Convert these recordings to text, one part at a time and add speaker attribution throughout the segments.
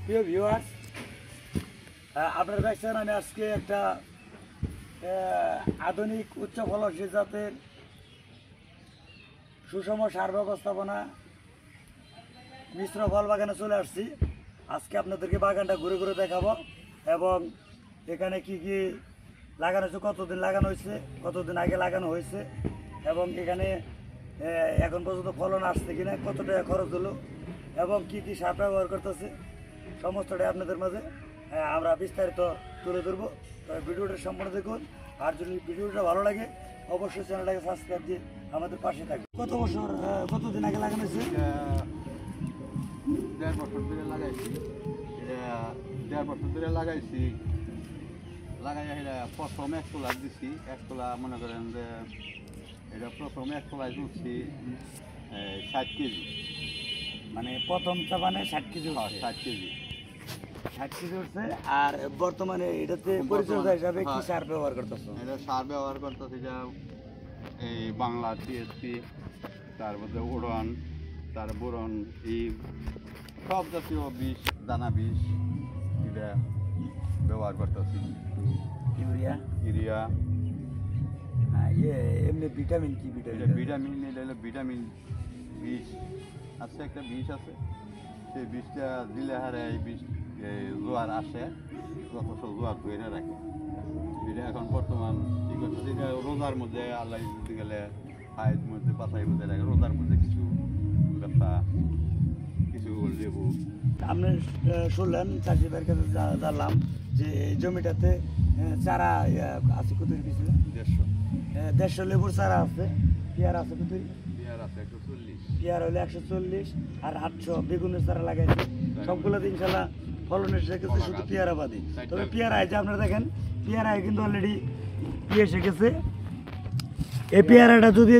Speaker 1: প্রিয় ভিউয়ার্স, আপনারা দেখছেন আমি আজকে একটা আধুনিক উচ্চ ফলনশীল জাতের সুষম সার ব্যবস্থাপনা মিশ্র ফল বাগানে চলে আসছি। আজকে আপনাদেরকে বাগানটা ঘুরে ঘুরে দেখাবো এবং এখানে কি কি লাগানো হয়েছে, কতদিন লাগানো হয়েছে, কতদিন আগে লাগানো হয়েছে এবং এখানে এখন পর্যন্ত ফলন আসছে কিনা, কত টাকা খরচ হলো এবং কি কি সার ব্যবহার করতেছে সমস্তটাই আপনাদের মাঝে আমরা বিস্তারিত তুলে ধরবো। তবে ভিডিওটা সম্পূর্ণ দেখুন, আর যদি ভিডিওটা ভালো লাগে অবশ্যই চ্যানেলটাকে সাবস্ক্রাইব দিয়ে আমাদের পাশে থাকবে। কত বছর কতদিন আগে লাগানো হয়েছে?
Speaker 2: 1.5 বছর ধরে লাগাইছি। 1.5 বছর ধরে লাগাইছি। লাগাইয়া এটা প্রথম 1 তোলা দিছি। 1 তোলা মনে করেন যে এটা প্রথম 1 তোলায় তুলছি 60 কেজি।
Speaker 1: মানে প্রথম চাপানে 60 কেজি,
Speaker 2: 60 কেজি
Speaker 1: 60 কেজি উঠছে। আর বর্তমানে এটাতে পরিচর্যা হিসাবে কি সার ব্যবহার করতেছো?
Speaker 2: এটা সার ব্যবহার করতেছি যা এই বাংলা টিএসপি, তারপরে উড়ন, তার বোরন, এই সব জাতীয় বিষ, দানা বিষ এটা ব্যবহার করতেছি।
Speaker 1: ইউরিয়া,
Speaker 2: ইউরিয়া,
Speaker 1: এমনি ভিটামিন কি?
Speaker 2: এটা ভিটামিন, এটা হলো ভিটামিন বিষ আছে, একটা বিষ আছে। সেই বিষটা দিলে হারে এই বিষ জোয়ার আসে, যথেষ্ট জোয়ার ধরে রাখে। এটা এখন বর্তমান কি করতেছে, এটা রোজার মধ্যে আল্লাহ দিতে গেলে হায়ের মধ্যে বাসাই মধ্যে রাখে। রোজার মধ্যে কিছু ব্যবসা, কিছু লেবু।
Speaker 1: আপনি শুনলেন চাষি ভাইয়ের কাছে জানলাম যে এই জমিটাতে চারা আছে কত কিছু? 150 লেবুর চারা আছে। পেয়ারা আছে কত?
Speaker 2: পেয়ারা আছে 140।
Speaker 1: পেয়ারা হলে 140 আর 800 বেগুনের চারা লাগাইছে। সবগুলো ইনশাল্লাহ ফলন এসে গেছে, শুধু পেয়ারা বাদে। তবে পেয়ারায় যে আপনারা দেখেন, পেয়ারায় কিন্তু অলরেডি এসে গেছে। এই পেয়ারাটা যদি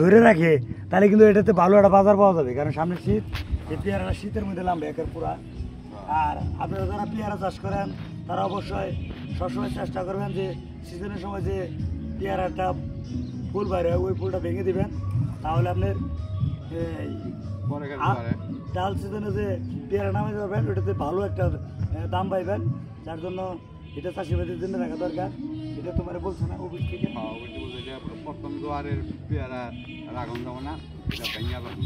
Speaker 1: ধরে রাখে তাহলে কিন্তু এটাতে ভালো একটা বাজার পাওয়া যাবে, কারণ সামনে শীত। এই পেয়ারাটা শীতের মধ্যে নামবে একের পুরা। আর আপনারা যারা পেয়ারা চাষ করেন তারা অবশ্যই সবসময় চেষ্টা করবেন যে সিজনের সময় যে পেয়ারাটা ফুল বাইরে ওই ফুলটা ভেঙে দিবেন, তাহলে আপনার ডাল সিজনে যে পেয়ারা নামাতে পারবেন ওটাতে ভালো একটা দাম পাইবেন। যার জন্য এটা চাষিবাদের জন্য রাখা দরকার। এটা তোমার বলছো না অভিজ্ঞ থেকে?
Speaker 2: প্রথম জোয়ারের পেয়ারা রাখুন যাবো না, এটা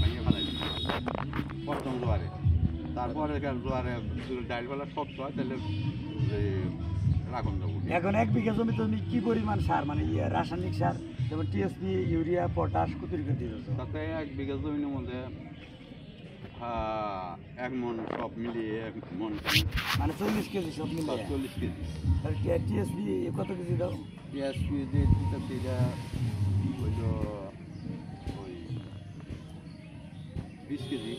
Speaker 2: ভেঙে ফেলাই প্রথম জোয়ারে। তারপরে জোয়ারে ডাইলবেলা শক্ত হয় তাহলে রাখুন যাবো।
Speaker 1: এখন 1 বিঘা জমি তুমি কি পরিমাণ সার, মানে রাসায়নিক সার যেমন টিএসপি, ইউরিয়া, পটাশ কত করে দিয়েছো?
Speaker 2: তাতে 1 বিঘা জমির মধ্যে 1 মন সব মিলিয়ে 1 মন,
Speaker 1: মানে 40 কেজি সব মিলিয়ে।
Speaker 2: 40 কেজি।
Speaker 1: টিএসপি কত কেজি দাও?
Speaker 2: টিএসপি যে এটা হইল ওই 20 KG.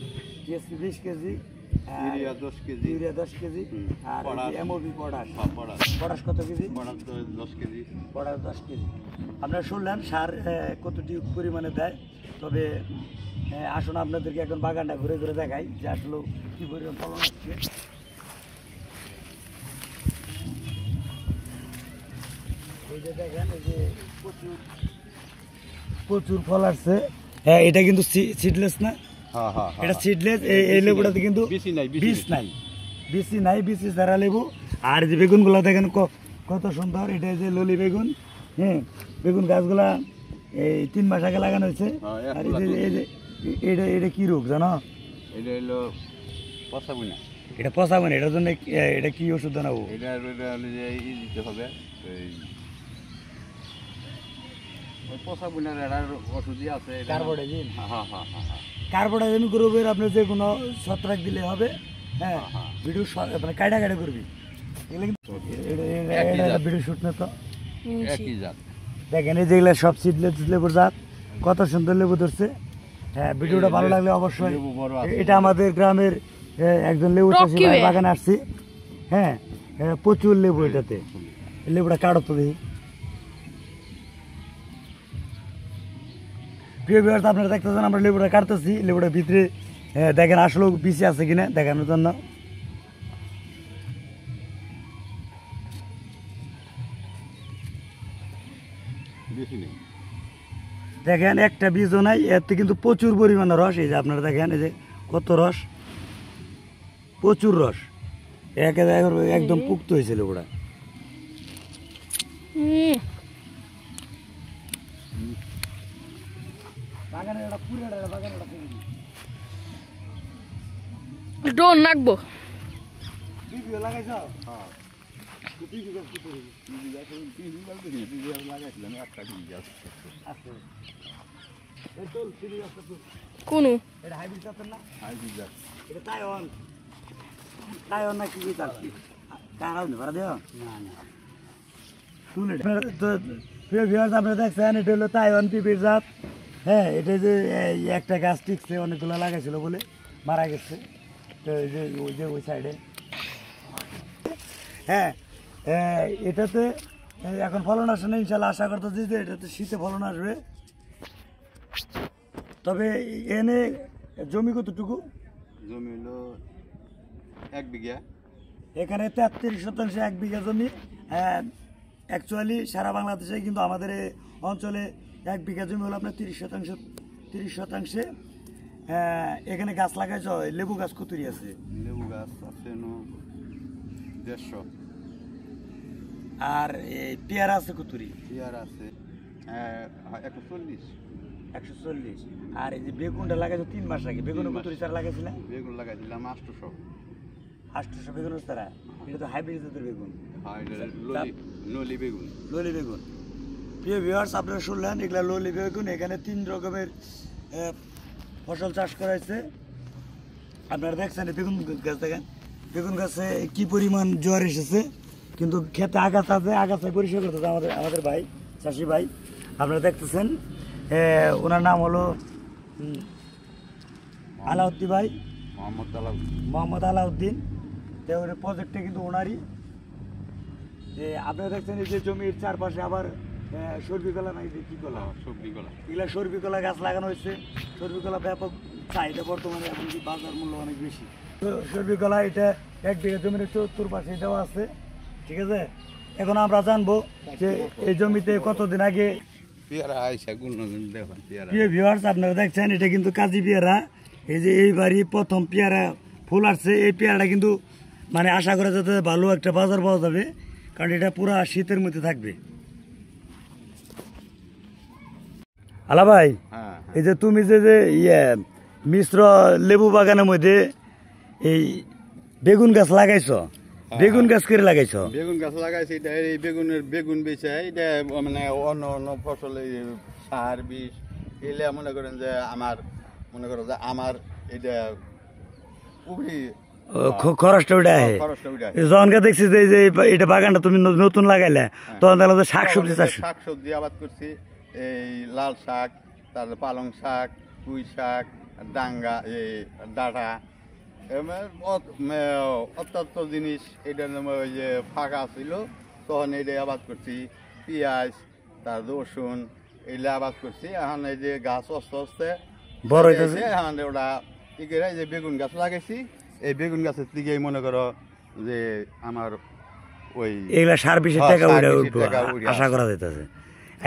Speaker 1: TSP 20 KG,
Speaker 2: urea 10 KG.
Speaker 1: Urea 10 KG, আর এমওপি পটাশ। পটাশ কত KG?
Speaker 2: Potash 10 KG.
Speaker 1: Potash 10 KG. আপনারা শুনলেন সার কতটি পরিমাণে দেয়। তবে আসুন আপনাদেরকে এখন বাগানটা ঘুরে ঘুরে দেখাই যে আসলে কি পরিমাণ ফলন হচ্ছে। এই যে দেখেন, এই যে প্রচুর ফল আসছে। হ্যাঁ, এটা কিন্তু সিডলেস না? এটা সিডলেস। এই লেবুটাতে কিন্তু বীজ নাই, বীজ ছাড়া লেবু। আর যে বেগুনগুলো দেখেন কত সুন্দর। এটা যে ললি বেগুন। হ্যাঁ, বেগুন গাছগুলা এই 3 মাস আগে লাগানো হয়েছে। আর এই যে এটা কি রোগ জানো?
Speaker 2: এটা হলো পচাবুনা।
Speaker 1: এটা পচাবুনা। এটার জন্য এটা কি ওষুধ জানাবো?
Speaker 2: এটা যে দিতে হবে ওই পচাবুনার ওষুধই আছে,
Speaker 1: কার্বোডাজিন। কার্বোডাজিন গ্রুপের আপনি যে কোনো ছত্রাক দিলে হবে। হ্যাঁ, ভিডিও মানে কাটা করবি। এটা ভিডিও শুট না তো
Speaker 2: একই জাত।
Speaker 1: দেখেন এই যেগুলো সব সিডলেস লেবুর জাত, কত সুন্দর লেবু ধরছে। হ্যাঁ, ভিডিওটা ভালো লাগলে অবশ্যই। এটা আমাদের গ্রামের একজন লেবু চাষি ভাই বাগানে আসছি। হ্যাঁ, প্রচুর লেবু এটাতে। লেবুটা কাটো তো দেখি। প্রিয় ভিউয়ার্স, আপনারা দেখতেছেন আমরা লেবুটা কাটতেছি। লেবুটার ভিতরে দেখেন আসলে বিচি আছে কিনা দেখানোর জন্য। দেখেন একটা বীজও নাই, এতে কিন্তু প্রচুর পরিমাণে রস। এই যে আপনারা দেখেন, এই যে কত রস। প্রচুর রস, একদম পুক্ত হয়েছিল ওরা।
Speaker 3: ডোন নাকবো
Speaker 1: লাগাইছ
Speaker 2: লাগাইছিলাম একটা ঠিক আছে।
Speaker 3: কোনো
Speaker 1: এটা হাইব্রিড জাতের না?
Speaker 2: হাইব্রিড জাত।
Speaker 1: এটা তাইওয়ান, তাইওয়ান না কি জাত? কারাও নি ভরা দিও না না শুনে তো প্রিয় ভিউয়ার্স, আপনারা দেখছেন এটা হলো তাইওয়ান পিপির জাত। হ্যাঁ, এটা যে একটা গাছ টিকছে, অনেকগুলো লাগাইছিল বলে মারা গেছে। তো এই যে ওই সাইডে, হ্যাঁ এটাতে এখন ফলন আসে না, ইনশাল্লাহ আশা করতেছি যে এটাতে শীতে ফলন আসবে। তবে এনে জমি কতটুকু?
Speaker 2: জমি হলো 1 বিঘা।
Speaker 1: এখানে 33% 1 বিঘা জমি। অ্যাকচুয়ালি সারা বাংলাদেশে কিন্তু আমাদের এই অঞ্চলে 1 বিঘা জমি হলো আপনার 30%। এখানে গাছ লাগাইছ, লেবু গাছ কতরি আছে?
Speaker 2: লেবু গাছ আছে 150।
Speaker 1: আর এই পেয়ারা আছে কতরি?
Speaker 2: পেয়ারা আছে 140।
Speaker 1: 140। আর এই যে বেগুনটা লাগাইছো 3 মাস আগে, বেগুনে কতরি চারা লাগাইছিলেন?
Speaker 2: বেগুন লাগাইছিলাম 800।
Speaker 1: 800 বেগুনের চারা? এটা তো হাইব্রিড জাতের বেগুন,
Speaker 2: নলি বেগুন।
Speaker 1: ললি বেগুন। প্রিয় ভিউয়ার্স, আপনারা শুনলেন এগুলা ললি বেগুন। এখানে 3 রকমের ফসল চাষ করা হয়েছে। আপনারা দেখছেন বেগুন গাছ, দেখেন বেগুন গাছে কি পরিমাণ জ্বর এসেছে, কিন্তু খেতে আগাছা আছে, আগাছায় পরিষ্কার করতেছে আমাদের ভাই, চাষি ভাই। আপনারা দেখতেছেন ওনার নাম হলো আলাউদ্দিন ভাই, মোহাম্মদ আলাউদ্দিন। তো ওই প্রজেক্টটা কিন্তু ওনারই। আপনারা দেখছেন এই যে জমির চারপাশে আবার সর্বি কলা নাই, কি কলা?
Speaker 2: সবজি কলা।
Speaker 1: এগুলা সর্বি কলা গাছ লাগানো হয়েছে। সর্বি কলা ব্যাপক চাহিদা বর্তমানে, এমনকি বাজার মূল্য অনেক বেশি। তো সর্বি কলা এটা 1 বিঘা জমির 74 পাশে দেওয়া আছে, ঠিক আছে। এখন আমরা জানবো যে এই জমিতে কতদিন আগে
Speaker 2: পেয়ারা আইসা গুণগুণ দেখুন পেয়ারা।
Speaker 1: প্রিয় ভিউয়ার্স, আপনারা দেখছেন এটা কিন্তু কাজি পেয়ারা। এই যে এইবারই প্রথম পেয়ারা ফুল আসছে। এই পেয়ারাটা কিন্তু মানে আশা করা যাতে ভালো একটা বাজার পাওয়া যাবে, কারণ এটা পুরা শীতের মধ্যে থাকবে। আলা ভাই,
Speaker 2: হ্যাঁ
Speaker 1: এই যে তুমি যে মিশ্র লেবু বাগানের মধ্যে এই বেগুন গাছ লাগাইছো, বেগুন গাছ করে লাগাইছো?
Speaker 2: বেগুন গাছ লাগাইছি, এটা এই বেগুন বেচে এটা মানে অন্য অন্য ফসলে সার বিষ এলে মনে করেন যে আমার এটা খুবই
Speaker 1: খরচটা ওটা
Speaker 2: খরচটা উঠে
Speaker 1: যখনকে দেখছি যে এটা বাগানটা তুমি নতুন লাগাইলে, তখন দেখলাম যে শাকসবজি চাষ।
Speaker 2: শাকসবজি আবাদ করছি, এই লাল শাক, তারপরে পালং শাক, পুঁই শাক, ডাঙ্গা, এই ডাঁটা, অত্যন্ত জিনিস। এটা ওই যে ফাঁকা ছিল তখন এটা আবাদ করছি। পেঁয়াজ, তার রসুন এগুলো আবাদ করছি। এখন এই যে গাছ আস্তে আস্তে
Speaker 1: বড় হইতেছে।
Speaker 2: এখন ওটা কি করে যে বেগুন গাছ লাগাইছি, এই বেগুন গাছের দিকেই মনে করো যে আমার ওই
Speaker 1: এগুলা সার বিষের টাকা আশা করা যাইতেছে।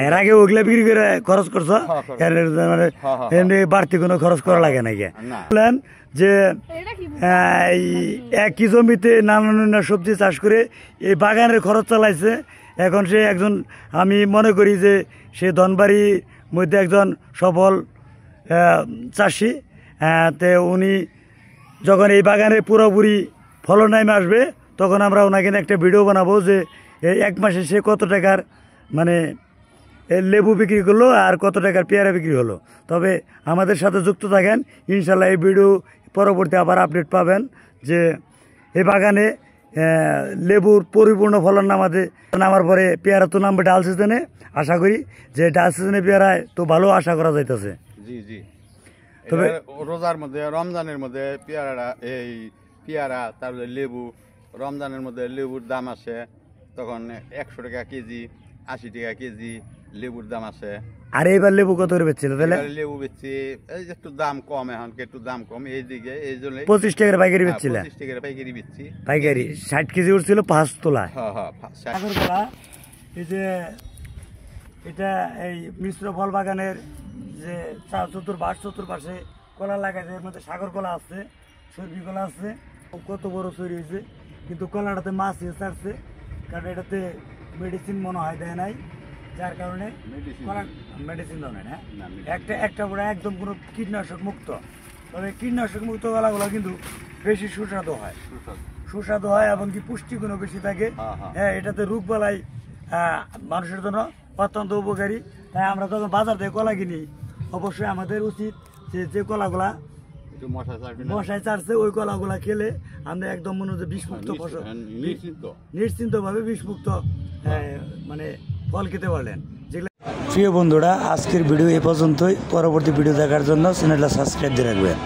Speaker 1: এর আগে ওগুলা বিক্রি করে খরচ করছো, মানে এমনি বাড়তি কোনো খরচ করা লাগে নাকি? বললেন যে একই জমিতে নানান সবজি চাষ করে এই বাগানের খরচ চালাইছে। এখন সে একজন, আমি মনে করি যে সে ধনবাড়ির মধ্যে একজন সফল চাষি। তে উনি যখন এই বাগানের পুরোপুরি ফলন নামে আসবে, তখন আমরা ওনাকে একটা ভিডিও বানাবো যে 1 মাসে সে কত টাকার মানে লেবু বিক্রি করলো আর কত টাকার পেয়ারা বিক্রি হলো। তবে আমাদের সাথে যুক্ত থাকেন, ইনশাল্লাহ এই ভিডিও পরবর্তী আবার আপডেট পাবেন যে এই বাগানে লেবুর পরিপূর্ণ ফলন নামার পরে পেয়ারা তো নামবে ডাল সিজনে। আশা করি যে ডাল সিজনে পেয়ারায় তো ভালো আশা করা যাইতেছে।
Speaker 2: জি জি।
Speaker 1: তবে
Speaker 2: রোজার মধ্যে, রমজানের মধ্যে পেয়ারাটা, এই পেয়ারা, তারপরে লেবু, রমজানের মধ্যে লেবুর দাম আসে তখন 100 টাকা কেজি, 80 টাকা কেজি লেবুর দাম আসে।
Speaker 1: আর এইবার লেবু কত করে বেচছিল তাহলে?
Speaker 2: লেবু বেচছি এই যে একটু দাম কম, এখন একটু দাম কম এইদিকে, এই জন্য
Speaker 1: 25 টাকার পাইকারি বেচছিল।
Speaker 2: 25 টাকার পাইকারি বেচছি।
Speaker 1: পাইকারি 60 কেজি উঠছিল 5 তোলা।
Speaker 2: হ্যাঁ হ্যাঁ।
Speaker 1: এই যে এটা এই মিশ্র ফল বাগানের যে চতুর্পাশে কলা লাগাইছে, এর মধ্যে সাগর কলা আছে, সর্বি কলা আছে, কত বড় তৈরি হয়েছে, কিন্তু কলাটাতে মাছ ছাড়ছে, কারণ এটাতে মেডিসিন মনে হয় দেয় নাই, যার কারণে কলা মেডিসিন দেয় না। একটা বড় একদম কোনো কীটনাশক মুক্ত, তবে কীটনাশক মুক্ত কলাগুলো কিন্তু বেশি সুস্বাদু হয়, এবং কি পুষ্টিগুণও বেশি থাকে। হ্যাঁ, এটাতে রোগ বালাই মানুষের জন্য অত্যন্ত উপকারী। তাই আমরা যখন বাজার থেকে কলা কিনি, অবশ্যই আমাদের উচিত যে কলাগুলা মশায় চাড়ছে ওই কলাগুলা খেলে আমরা একদম মনে হচ্ছে বিষমুক্ত ফসল, নিশ্চিন্তভাবে বিষমুক্ত মানে ফল খেতে পারলেন। প্রিয় বন্ধুরা, আজকের ভিডিও এ পর্যন্তই। পরবর্তী ভিডিও দেখার জন্য চ্যানেলটা সাবস্ক্রাইব দিয়ে রাখবেন।